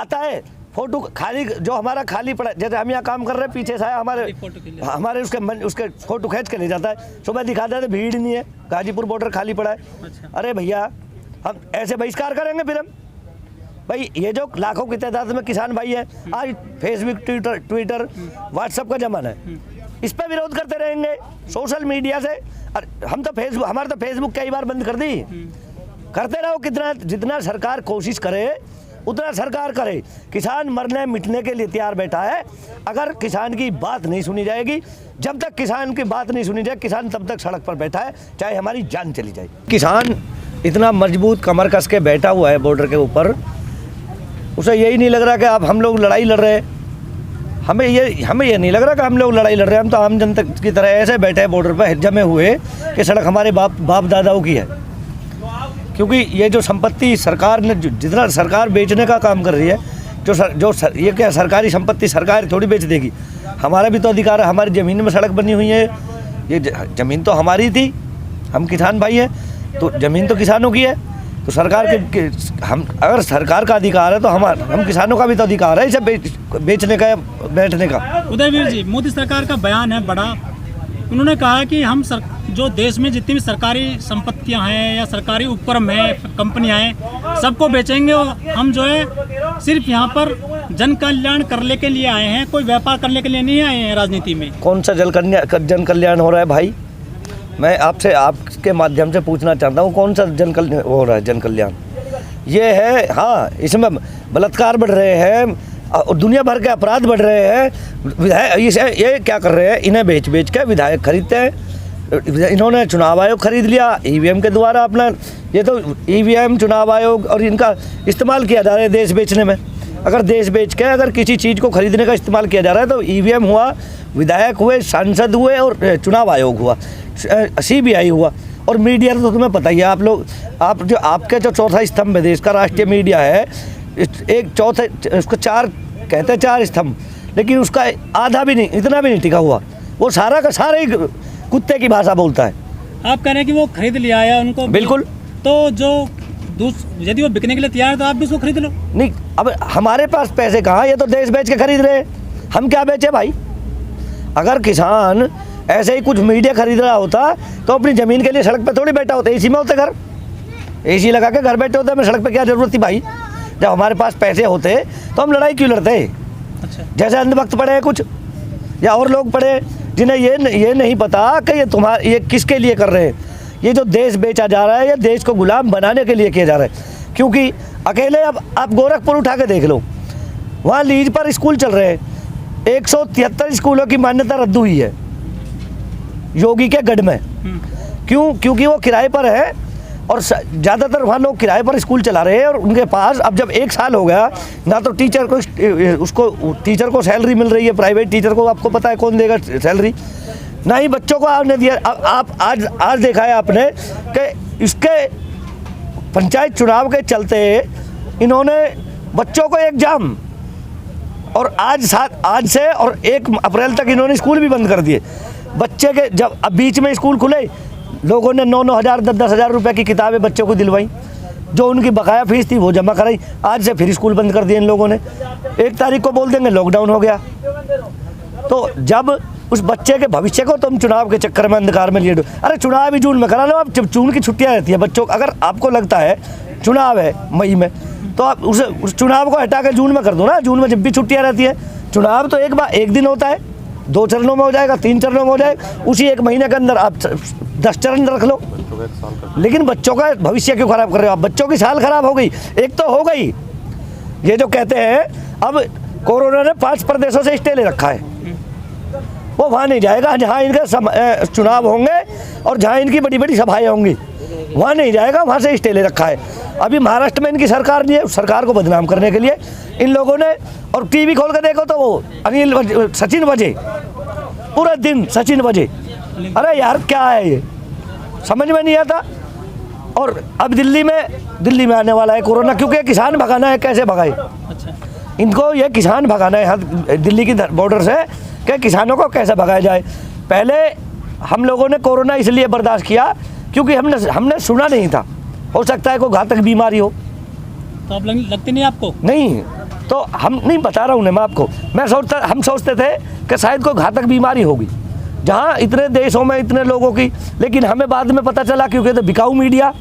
आता है फोटो खाली, जो हमारा खाली पड़ा, जैसे हम यहाँ काम कर रहे हैं पीछे से हमारे उसके फोटो खींच के ले जाता है। सुबह दिखाता है भीड़ नहीं है, गाजीपुर बॉर्डर खाली पड़ा है। अच्छा। अरे भैया हम ऐसे बहिष्कार करेंगे फिर हम? भाई ये जो लाखों की तादाद में किसान भाई है, आज फेसबुक ट्विटर व्हाट्सएप का जमाना है, इस पर विरोध करते रहेंगे सोशल मीडिया से। हम तो फेसबुक, हमारा तो फेसबुक कई बार बंद कर दी। करते रहो, कितना जितना सरकार कोशिश करे उतना सरकार करे। किसान मरने मिटने के लिए तैयार बैठा है। अगर किसान की बात नहीं सुनी जाएगी, जब तक किसान की बात नहीं सुनी जाए, किसान तब तक सड़क पर बैठा है, चाहे हमारी जान चली जाए। किसान इतना मजबूत कमर कस के बैठा हुआ है बॉर्डर के ऊपर, उसे यही नहीं लग रहा कि अब हम लोग लड़ाई लड़ रहे हैं। हमें ये नहीं लग रहा कि हम लोग लड़ाई लड़ रहे हैं। हम तो आम जनता की तरह ऐसे बैठे हैं बॉर्डर पर जमे हुए कि सड़क हमारे बाप दादाओं की है। क्योंकि ये जो संपत्ति सरकार ने, जितना सरकार बेचने का काम कर रही है, ये क्या सरकारी संपत्ति सरकार थोड़ी बेच देगी। हमारा भी तो अधिकार है, हमारी ज़मीन में सड़क बनी हुई है, ये ज़मीन तो हमारी थी, हम किसान भाई हैं, तो ज़मीन तो किसानों की है। तो सरकार के हम, अगर सरकार का अधिकार है तो हम किसानों का भी तो अधिकार है इसे बेचने का या बैठने का। उदयवीर जी, मोदी सरकार का बयान है बड़ा, उन्होंने कहा कि हम जो देश में जितनी भी सरकारी संपत्तियां हैं या सरकारी उपक्रम हैं, कंपनियां हैं, सबको बेचेंगे और हम जो है सिर्फ यहाँ पर जन कल्याण करने के लिए आए हैं, कोई व्यापार करने के लिए नहीं आए हैं राजनीति में। कौन सा जन कल्याण हो रहा है भाई? मैं आपसे आपके माध्यम से पूछना चाहता हूँ, कौन सा हो रहा है जन कल्याण? ये है, हाँ, इसमें बलात्कार बढ़ रहे हैं, दुनिया भर के अपराध बढ़ रहे हैं। विधायक ये क्या कर रहे हैं? इन्हें बेच के विधायक खरीदते हैं। इन्होंने चुनाव आयोग खरीद लिया ईवीएम के द्वारा अपना। ये तो ईवीएम, चुनाव आयोग और इनका इस्तेमाल किया जा रहा है देश बेचने में। अगर देश बेच के अगर किसी चीज़ को खरीदने का इस्तेमाल किया जा रहा है तो ईवीएम हुआ, विधायक हुए, सांसद हुए और चुनाव आयोग हुआ, CBI हुआ। और मीडिया तो तुम्हें पता ही है, आपके जो चौथा स्तंभ है देश का, राष्ट्रीय मीडिया है, एक चौथे, उसको चार कहते हैं, 4 स्तंभ, लेकिन उसका आधा भी नहीं, इतना भी नहीं टिका हुआ। वो सारा का सारा ही कुत्ते की भाषा बोलता है। आप कह रहे हैं कि वो खरीद लिया है उनको? बिल्कुल। तो जो यदि वो बिकने के लिए तैयार है तो आप भी उसको खरीद लो। नहीं, अब हमारे पास पैसे कहाँ? ये तो देश बेच के खरीद रहे हैं, हम क्या बेचे भाई? अगर किसान ऐसे ही कुछ मीडिया खरीद रहा होता तो अपनी ज़मीन के लिए सड़क पे थोड़ी बैठा होता, एसी में होते घर, एसी लगा के घर बैठे होते। हमें सड़क पे क्या ज़रूरत थी भाई? जब हमारे पास पैसे होते तो हम लड़ाई क्यों लड़ते? अच्छा। जैसे अंधभक्त पड़े हैं कुछ, या और लोग पड़े जिन्हें ये नहीं पता कि ये किसके लिए कर रहे हैं। ये जो देश बेचा जा रहा है, ये देश को गुलाम बनाने के लिए किया जा रहा है। क्योंकि अकेले अब आप गोरखपुर उठा के देख लो, वहाँ लीज पर स्कूल चल रहे हैं, 173 स्कूलों की मान्यता रद्द हुई है योगी के गढ़ में। क्यों? क्योंकि वो किराए पर है और ज़्यादातर वहाँ लोग किराए पर स्कूल चला रहे हैं। और उनके पास अब जब 1 साल हो गया, ना तो टीचर को सैलरी मिल रही है, प्राइवेट टीचर को आपको पता है कौन देगा सैलरी, ना ही बच्चों को आपने दिया। आप आज देखा है आपने कि इसके पंचायत चुनाव के चलते इन्होंने बच्चों को एग्जाम, और आज से और 1 अप्रैल तक इन्होंने स्कूल भी बंद कर दिए। बच्चे के जब अब बीच में स्कूल खुले, लोगों ने 9-9 हज़ार 10-10 हज़ार रुपये की किताबें बच्चों को दिलवाई, जो उनकी बकाया फीस थी वो जमा कराई। आज से फिर स्कूल बंद कर दिए इन लोगों ने। 1 तारीख को बोल देंगे लॉकडाउन हो गया। तो जब उस बच्चे के भविष्य को तुम चुनाव के चक्कर में अंधकार में लिए, अरे चुनाव ही जून में करा लो आप, जब जून की छुट्टियाँ रहती है बच्चों। अगर आपको लगता है चुनाव है मई में, तो आप उस चुनाव को हटा कर जून में कर दो ना। जून में जब भी छुट्टियाँ रहती है, चुनाव तो एक दिन होता है, 2 चरणों में हो जाएगा, 3 चरणों में हो जाएगा, उसी 1 महीने के अंदर आप 10 चरण रख लो। लेकिन बच्चों का भविष्य क्यों खराब कर रहे हो आप? बच्चों की साल खराब हो गई, एक तो हो गई। ये जो कहते हैं अब कोरोना ने 5 प्रदेशों से स्टे ले रखा है, वो वहाँ नहीं जाएगा जहाँ इनके चुनाव होंगे और जहाँ इनकी बड़ी बड़ी सभाएं होंगी, वहाँ नहीं जाएगा, वहाँ से स्टे ले रखा है। अभी महाराष्ट्र में इनकी सरकार नहीं है, सरकार को बदनाम करने के लिए इन लोगों ने, और टीवी खोल कर देखो तो वो सचिन बजे, पूरा दिन सचिन बजे। अरे यार क्या है ये, समझ में नहीं आता। और अब दिल्ली में आने वाला है कोरोना, क्योंकि किसान भगाना है। कैसे भगाए? अच्छा। इनको ये किसान भगाना है दिल्ली की बॉर्डर से, कि किसानों को कैसे भगाया जाए। पहले हम लोगों ने कोरोना इसलिए बर्दाश्त किया क्योंकि हमने सुना नहीं था, हो सकता है कोई घातक बीमारी हो। तो अब लगती नहीं आपको? नहीं, तो हम नहीं बता रहा हूँ मैं आपको, हम सोचते थे कि शायद कोई घातक बीमारी होगी जहाँ इतने देशों में इतने लोगों की, लेकिन हमें बाद में पता चला क्योंकि तो बिकाऊ मीडिया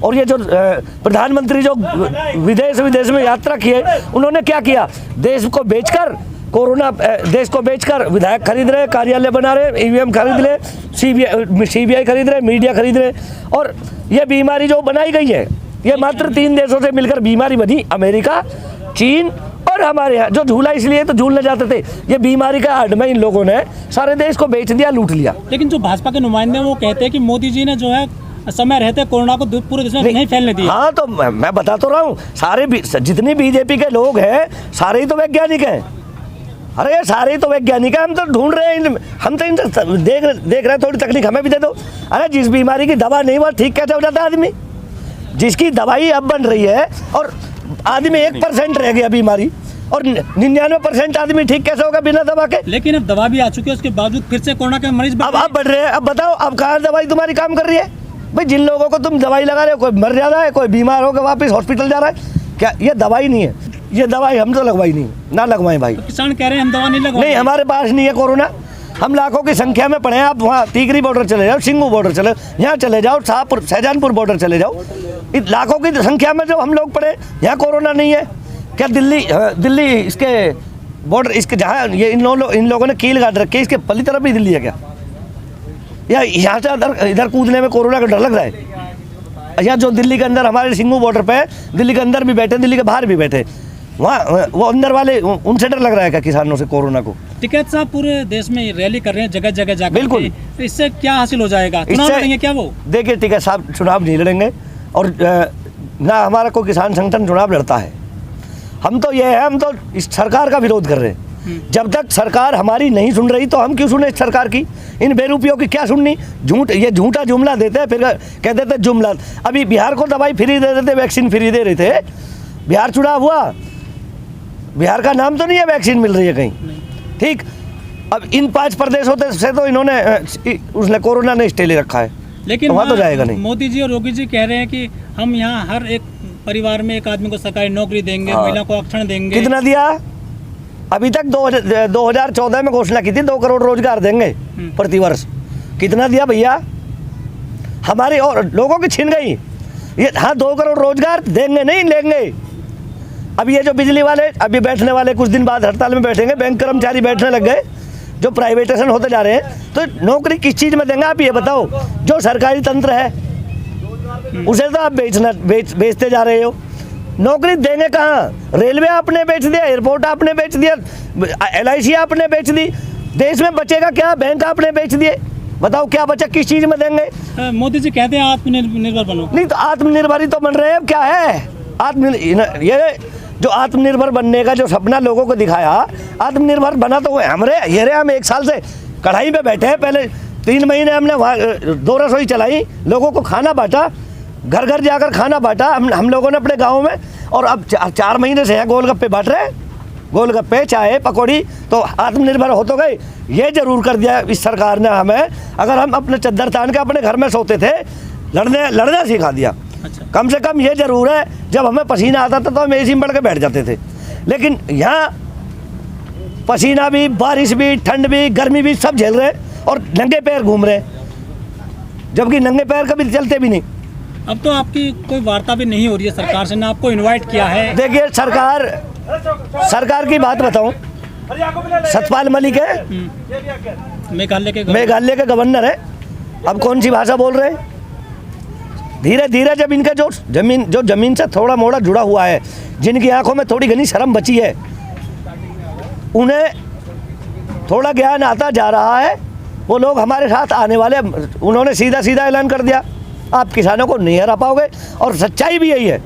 और ये जो प्रधानमंत्री जो विदेश में यात्रा किए, उन्होंने क्या किया, देश को बेचकर देश को बेचकर विधायक खरीद रहे, कार्यालय बना रहे, ईवीएम खरीद रहे, सीबीआई खरीद रहे, मीडिया खरीद रहे। और ये बीमारी जो बनाई गई है ये मात्र 3 देशों से मिलकर बीमारी बनी, अमेरिका, चीन और हमारे यहाँ। जो झूला इसलिए तो झूलने जाते थे, ये बीमारी का हड में इन लोगों ने सारे देश को बेच दिया, लूट लिया। लेकिन जो भाजपा के नुमाइंदे वो कहते हैं कि मोदी जी ने जो है समय रहते कोरोना को पूरे देश में नहीं फैलने दिया। हाँ, तो मैं बता तो रहा हूँ, सारे जितनी बीजेपी के लोग हैं सारे ही तो वैज्ञानिक हैं। अरे ये सारे ही तो वैज्ञानिक हैं, हम तो ढूंढ रहे हैं, हम तो इनसे देख रहे हैं, थोड़ी तकलीफ हमें भी दे दो। अरे जिस बीमारी की दवा नहीं हुआ ठीक कैसे हो जाता है आदमी, जिसकी दवाई अब बन रही है और आदमी 1% रह गया बीमारी और 99% आदमी ठीक कैसे होगा बिना दवा के। लेकिन अब दवा भी आ चुकी है, उसके बावजूद फिर से कोरोना के मरीज अब बढ़ रहे हैं। अब बताओ, अब कहाँ दवाई तुम्हारी काम कर रही है भाई? जिन लोगों को तुम दवाई लगा रहे हो, कोई मर जा रहा है, कोई बीमार होकर वापस हॉस्पिटल जा रहा है, क्या ये दवाई नहीं है? ये दवाई हम तो लगवाई नहीं, ना लगवाएं भाई। तो किसान कह रहे हैं हम दवा नहीं लगवाएं। नहीं, हमारे पास नहीं है कोरोना, हम लाखों की संख्या में पड़े हैं। आप वहाँ टीकरी बॉर्डर चले जाओ, सिंगू बॉर्डर चले, यहाँ चले जाओ, शाहपुर शाहजहानपुर बॉर्डर चले जाओ, लाखों की संख्या में जो हम लोग पड़े, यहाँ कोरोना नहीं है क्या? दिल्ली इसके बॉर्डर, इसके जहाँ ये इन लोगों ने कील गाड़ रखी है, इसके पल्ली तरफ भी दिल्ली है क्या? या यहाँ से इधर कूदने में कोरोना का डर लग रहा है? यहाँ जो दिल्ली के अंदर हमारे सिंगू बॉर्डर पे, दिल्ली के अंदर भी बैठे, दिल्ली के बाहर भी बैठे, वहाँ वो अंदर वाले, उनसे डर लग रहा है क्या किसानों से कोरोना को? टिकैत साहब पूरे देश में रैली कर रहे हैं, जगह जगह जाकर। बिल्कुल। तो इससे क्या हासिल हो जाएगा? चुनाव लड़ेंगे क्या वो? देखिए टिकैत साहब चुनाव नहीं लड़ेंगे और ना हमारा कोई किसान संगठन चुनाव लड़ता है। हम तो ये है, हम तो इस सरकार का विरोध कर रहे हैं। जब तक सरकार हमारी नहीं सुन रही तो हम क्यों सुने इस सरकार की? इन बेरूपियों की क्या सुननी? ये झूठा जुमला देते हैं, फिर कहते थे जुमला। अभी बिहार को दवाई फ्री दे रहे थे, वैक्सीन फ्री दे रहे थे, बिहार चुनाव हुआ, बिहार का नाम तो नहीं है वैक्सीन मिल रही है कहीं, ठीक। अब इन 5 प्रदेशों से तो इन्होंने उसने कोरोना ने स्टे ले रखा है, लेकिन वहाँ तो जाएगा नहीं। मोदी जी और योगी जी कह रहे हैं कि हम यहाँ हर एक परिवार में एक आदमी को सरकारी नौकरी देंगे, महिला को आरक्षण देंगे। कितना दिया? अभी तक 2014 में घोषणा की थी 2 करोड़ रोजगार देंगे प्रति वर्ष। कितना दिया भैया? हमारे और लोगों की छिन गई ये। हाँ, 2 करोड़ रोजगार देंगे, नहीं लेंगे। अब ये जो बिजली वाले अभी बैठने वाले, कुछ दिन बाद हड़ताल में बैठेंगे, बैंक कर्मचारी बैठने लग गए, जो प्राइवेटाइजेशन होते जा रहे हैं, तो नौकरी किस चीज़ में देंगे आप ये बताओ? जो सरकारी तंत्र है उसे तो आप बेचते जा रहे हो। नौकरी देंगे कहाँ? रेलवे आपने बेच दिया, एयरपोर्ट आपने बेच दिया, LIC आपने बेच दी, देश में बचेगा क्या? बैंक आपने बेच दिए, बताओ क्या बचा? किस चीज़ में देंगे? मोदी जी कहते हैं आत्मनिर्भर बनो। नहीं तो आत्मनिर्भर ही तो बन रहे हैं, क्या है ये जो आत्मनिर्भर बनने का जो सपना लोगों को दिखाया, आत्मनिर्भर बना तो हम 1 साल से कढ़ाई पे बैठे हैं। पहले 3 महीने हमने वहाँ 2 रसोई चलाई, लोगों को खाना बांटा, घर घर जाकर खाना बांटा हम लोगों ने अपने गाँव में। और अब 4 महीने से गोलगप्पे बांट रहे हैं, गोलगप्पे, चाय, पकौड़ी। तो आत्मनिर्भर हो तो गए। ये जरूर कर दिया इस सरकार ने हमें, अगर हम अपने चद्दर तान के अपने घर में सोते थे, लड़ना सिखा दिया। अच्छा। कम से कम ये जरूर है, जब हमें पसीना आता था तो हम AC में बढ़ के बैठ जाते थे, लेकिन यहाँ पसीना भी, बारिश भी, ठंड भी, गर्मी भी सब झेल रहे और नंगे पैर घूम रहे, जबकि नंगे पैर कभी चलते भी नहीं। अब तो आपकी कोई वार्ता भी नहीं हो रही है सरकार से, ना आपको इनवाइट किया है। देखिए सरकार की बात बताऊं, सतपाल मलिक है, मेघालय के गवर्नर है। अब कौन सी भाषा बोल रहे हैं? धीरे धीरे जब इनका जो जमीन से थोड़ा मोड़ा जुड़ा हुआ है, जिनकी आंखों में थोड़ी घनी शर्म बची है, उन्हें थोड़ा ज्ञान आता जा रहा है। वो लोग हमारे साथ आने वाले। उन्होंने सीधा ऐलान कर दिया, आप किसानों को नहीं हरा पाओगे, और सच्चाई भी यही है।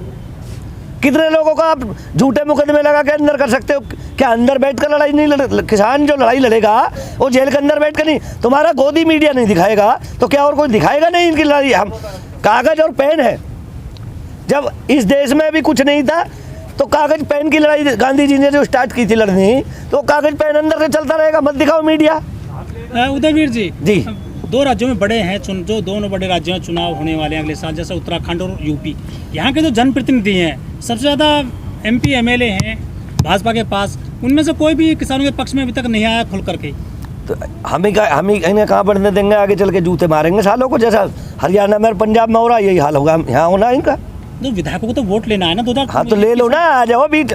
कितने लोगों का आप झूठे मुकदमे लगा के अंदर कर सकते हो? क्या अंदर बैठकर लड़ाई नहीं किसान जो लड़ाई लड़ेगा वो जेल के अंदर बैठकर नहीं, तुम्हारा गोदी मीडिया नहीं दिखाएगा तो क्या और कोई दिखाएगा नहीं इनकी लड़ाई? हम कागज और पेन है। जब इस देश में भी कुछ नहीं था तो कागज पेन की लड़ाई गांधी जी ने जो स्टार्ट की थी लड़नी, तो कागज पेन अंदर से चलता रहेगा, मत दिखाओ मीडिया। उदयवीर जी, 2 राज्यों में बड़े हैं जो दोनों बड़े राज्यों में चुनाव होने वाले हैं अगले साल, जैसे उत्तराखंड और यूपी। यहाँ के जो जनप्रतिनिधि हैं, सबसे ज़्यादा MP MLA हैं, भाजपा के पास, उनमें से कोई भी किसानों के पक्ष में अभी तक नहीं आया खुल करके। तो हम ही इन्हें कहाँ बढ़ने देंगे, आगे चल के जूते मारेंगे सालों को, जैसा हरियाणा में पंजाब में हो रहा है यही हाल होगा यहाँ होना है इनका। तो विधायकों को तो वोट लेना है ना 2000। हाँ तो ले लो ना, आ जाओ बीच।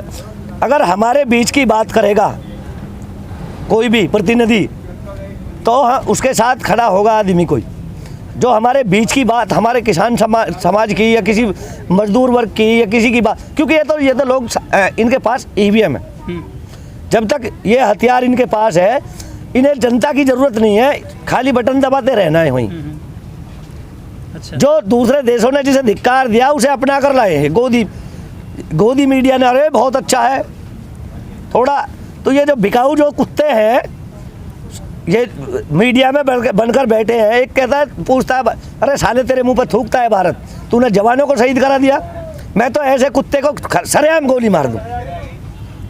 अगर हमारे बीच की बात करेगा कोई भी प्रतिनिधि तो हाँ उसके साथ खड़ा होगा आदमी कोई, जो हमारे बीच की बात, हमारे किसान समाज की या किसी मजदूर वर्ग की या किसी की बात, क्योंकि ये तो लोग इनके पास ईवीएम है। जब तक ये हथियार इनके पास है, इन्हें जनता की जरूरत नहीं है, खाली बटन दबाते रहना है वहीं। अच्छा। जो दूसरे देशों ने जिसे धिक्कार दिया उसे अपना कर लाए हैं। गोदी मीडिया ने, अरे बहुत अच्छा है थोड़ा, तो ये जो बिकाऊ जो कुत्ते हैं ये मीडिया में बनकर बैठे हैं। एक कहता है, पूछता है, अरे साले तेरे मुंह पर थूकता है भारत, तूने जवानों को शहीद करा दिया, मैं तो ऐसे कुत्ते को सरेआम गोली मार दूं।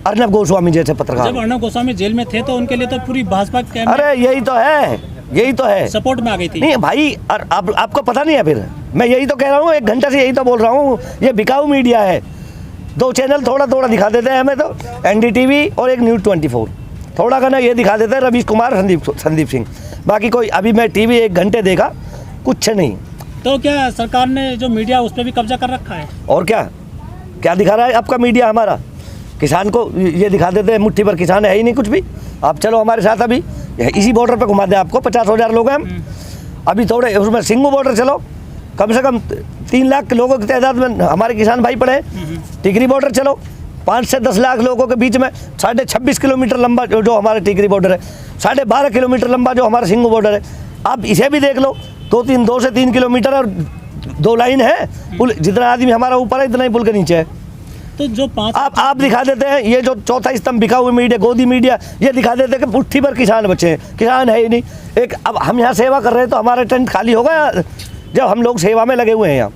अर्नब गोस्वामी जैसे पत्रकार, जब अर्नब गोस्वामी जेल में थे तो उनके लिए तो पूरी भाजपा अरे यही तो है सपोर्ट में आ गई थी। नहीं भाई, आपको पता नहीं है फिर, मैं यही तो कह रहा हूँ, 1 घंटे से यही तो बोल रहा हूँ, ये बिकाऊ मीडिया है। 2 चैनल थोड़ा दिखा देते हैं हमें तो, NDTV और एक न्यूज़ 24, थोड़ा का ना ये दिखा देते हैं रवीश कुमार, संदीप सिंह, बाकी कोई। अभी मैं टीवी 1 घंटे देखा, कुछ नहीं। तो क्या सरकार ने जो मीडिया उस पर भी कब्जा कर रखा है? और क्या दिखा रहा है आपका मीडिया हमारा? किसान को ये दिखा देते हैं, मुट्ठी भर किसान है ही नहीं कुछ भी। आप चलो हमारे साथ, अभी इसी बॉर्डर पे घुमा दे आपको, 50,000 लोग हैं हम। अभी थोड़े उसमें सिंगू बॉर्डर चलो, कम से कम 3 लाख लोगों की तादाद में हमारे किसान भाई पड़े हैं। टिकरी बॉर्डर चलो, 5 से 10 लाख लोगों के बीच में 26.5 किलोमीटर लंबा जो हमारा टिकरी बॉर्डर है, 12.5 किलोमीटर लंबा जो हमारा सिंगू बॉर्डर है। आप इसे भी देख लो, 2 से 3 किलोमीटर और 2 लाइन है पुल, जितना आदमी हमारा ऊपर है इतना ही पुल के नीचे है। तो जो 5 आप दिखा देते हैं, ये जो चौथा स्तंभ बिका हुआ मीडिया, गोदी मीडिया, ये दिखा देते हैं कि मुट्ठी पर किसान बचे हैं, किसान है ही नहीं एक। अब हम यहाँ सेवा कर रहे हैं तो हमारा टेंट खाली होगा जब हम लोग सेवा में लगे हुए हैं। यहाँ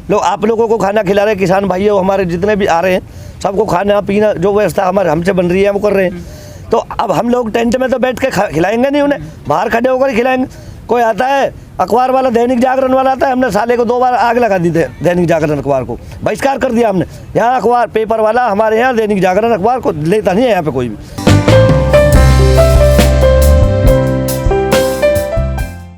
लोग आप लोगों को खाना खिला रहे हैं, किसान भाइयों हमारे जितने भी आ रहे हैं सबको खाना पीना जो व्यवस्था हमारे हमसे बन रही है वो कर रहे हैं। तो अब हम लोग टेंट में तो बैठ के खिलाएंगे नहीं, उन्हें बाहर खड़े होकर ही खिलाएंगे। कोई आता है अखबार वाला, दैनिक जागरण वाला आता है, हमने साले को 2 बार आग लगा दी थी, दैनिक जागरण अखबार को बहिष्कार कर दिया हमने। यहाँ अखबार पेपर वाला हमारे यहाँ दैनिक जागरण अखबार को लेता नहीं है यहाँ पे कोई भी।